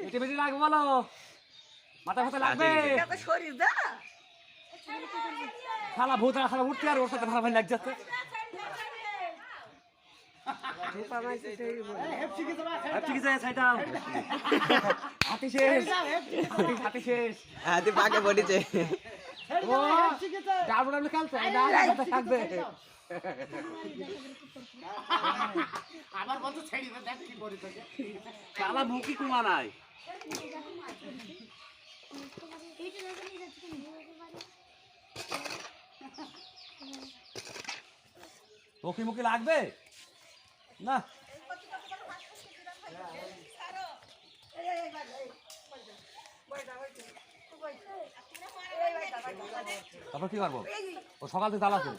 পেটে পেটে লাগবে বলো, মাথা ফাতা লাগবে। শরীর দা শালা ভূত শালা উঠতে আর ওর সাথে ভালো ভালো লাগছে। হাতি শেষ, হাতি শেষ, হাতি পাকে পড়েছে। ও ডাবল খেলছে থাকবে। আবার বলতো ছেড়ে দে, দেখ কি করে তোকে। শালা মুখি কুমা নাই। মুখি মুখি লাগবে না। তারপর কি করবো? ও সকাল থেকে জ্বালাচ্ছে।